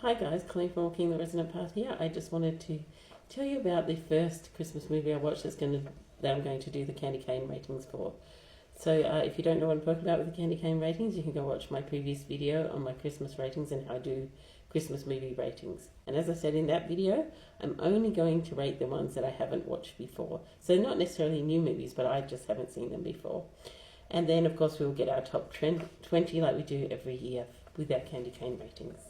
Hi guys, Colleen from Walking the Resonant Path here. I just wanted to tell you about the first Christmas movie I watched that I'm going to do the candy cane ratings for. So if you don't know what I'm talking about with the candy cane ratings, you can go watch my previous video on my Christmas ratings and how I do Christmas movie ratings. And as I said in that video, I'm only going to rate the ones that I haven't watched before. So not necessarily new movies, but I just haven't seen them before. And then of course we'll get our top 20 like we do every year with our candy cane ratings.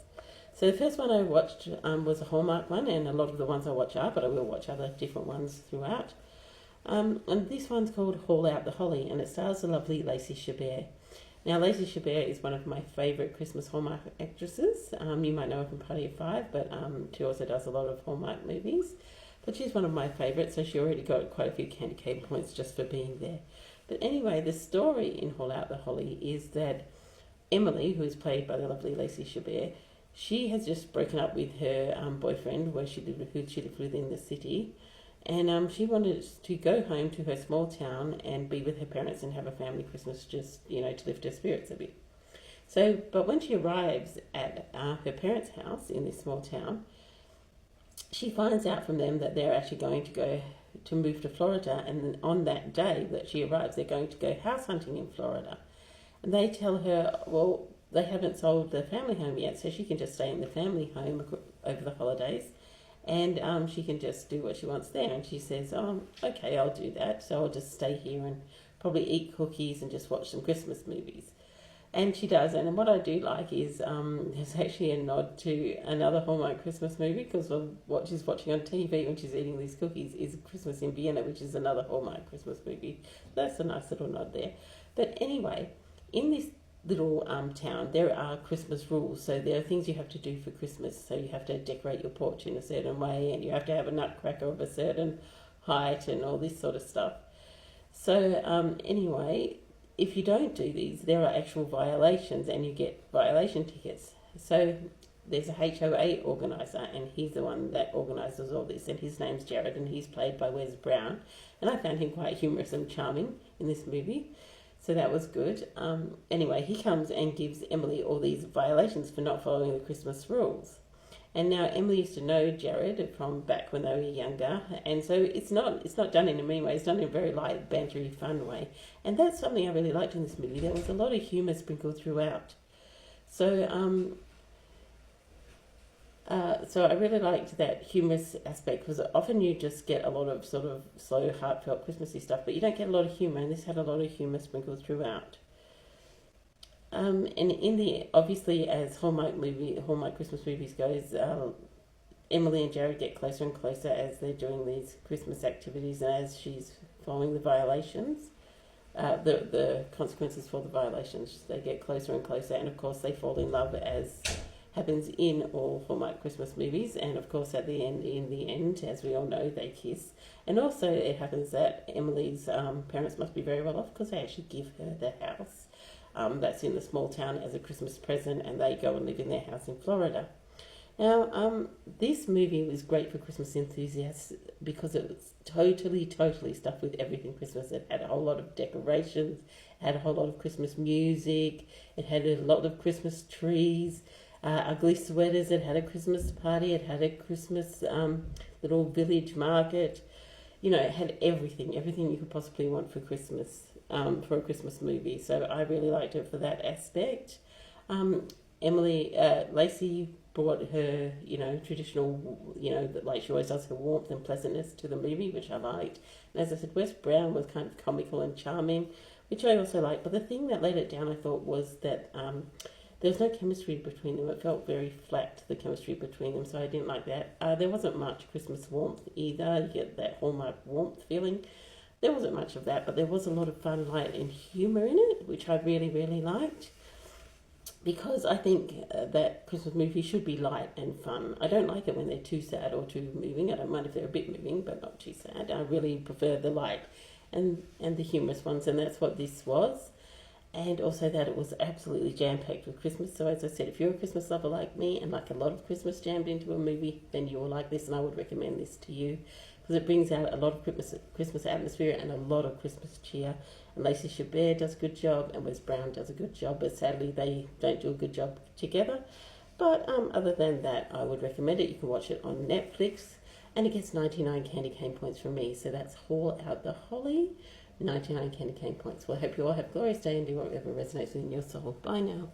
So the first one I watched was a Hallmark one, and a lot of the ones I watch are, but I will watch other different ones throughout. And this one's called Haul Out the Holly, and it stars the lovely Lacey Chabert. Now, Lacey Chabert is one of my favourite Christmas Hallmark actresses. You might know her from Party of Five, but she also does a lot of Hallmark movies. But she's one of my favourites, so she already got quite a few candy cane points just for being there. But anyway, the story in Haul Out the Holly is that Emily, who is played by the lovely Lacey Chabert, she has just broken up with her boyfriend, who she lived with in the city, and she wanted to go home to her small town and be with her parents and have a family Christmas, just to lift her spirits a bit. So, but when she arrives at her parents' house in this small town, she finds out from them that they're actually going to move to Florida, and then on that day that she arrives, they're going to go house hunting in Florida, and they tell her, well, they haven't sold the family home yet, so she can just stay in the family home over the holidays, and she can just do what she wants there. And she says, okay, I'll do that. So I'll just stay here and probably eat cookies and just watch some Christmas movies. And she does. And what I do like is there's actually a nod to another Hallmark Christmas movie, because what she's watching on TV when she's eating these cookies is Christmas in Vienna, which is another Hallmark Christmas movie. That's a nice little nod there. But anyway, in this little town, there are Christmas rules. So there are things you have to do for Christmas. So you have to decorate your porch in a certain way, and you have to have a nutcracker of a certain height and all this sort of stuff. So anyway, if you don't do these, there are actual violations, and you get violation tickets. So there's a HOA organiser, and he's the one that organises all this, and his name's Jared, and he's played by Wes Brown, and I found him quite humorous and charming in this movie. So that was good. Anyway, he comes and gives Emily all these violations for not following the Christmas rules. And now Emily used to know Jared from back when they were younger, and so it's not done in a mean way. It's done in a very light, bantery, fun way. And that's something I really liked in this movie. There was a lot of humour sprinkled throughout. So I really liked that humorous aspect, because often you just get a lot of sort of slow, heartfelt Christmassy stuff, but you don't get a lot of humour, and this had a lot of humour sprinkled throughout. And obviously, as Hallmark Christmas movies goes, Emily and Jared get closer and closer as they're doing these Christmas activities, and as she's following the violations, the consequences for the violations, they get closer and closer, and of course they fall in love, as happens in all Hallmark Christmas movies. And of course in the end, as we all know, they kiss. And also it happens that Emily's parents must be very well off, because they actually give her the house that's in the small town as a Christmas present, and they go and live in their house in Florida. Now, this movie was great for Christmas enthusiasts because it was totally stuffed with everything Christmas. It had a whole lot of decorations, it had a whole lot of Christmas music, it had a lot of Christmas trees, ugly sweaters, it had a Christmas party, it had a Christmas little village market. It had everything you could possibly want for Christmas, for a Christmas movie. So I really liked it for that aspect. Lacey brought her, traditional, like she always does, her warmth and pleasantness to the movie, which I liked. And as I said, Wes Brown was kind of comical and charming, which I also liked. But the thing that let it down, I thought, was that there was no chemistry between them. It felt very flat, the chemistry between them, so I didn't like that. There wasn't much Christmas warmth either. You get that Hallmark warmth feeling. There wasn't much of that, but there was a lot of fun, light, and humour in it, which I really liked. Because I think that Christmas movies should be light and fun. I don't like it when they're too sad or too moving. I don't mind if they're a bit moving, but not too sad. I really prefer the light and the humorous ones, and that's what this was. And also that it was absolutely jam-packed with Christmas. So as I said, if you're a Christmas lover like me and like a lot of Christmas jammed into a movie, then you will like this, and I would recommend this to you, because it brings out a lot of Christmas atmosphere and a lot of Christmas cheer. And Lacey Chabert does a good job, and Wes Brown does a good job, but sadly they don't do a good job together. But other than that, I would recommend it. You can watch it on Netflix, and it gets 99 candy cane points from me. So that's Haul Out the Holly, 99 candy cane points. Well, I hope you all have a glorious day and do whatever resonates within your soul. Bye now.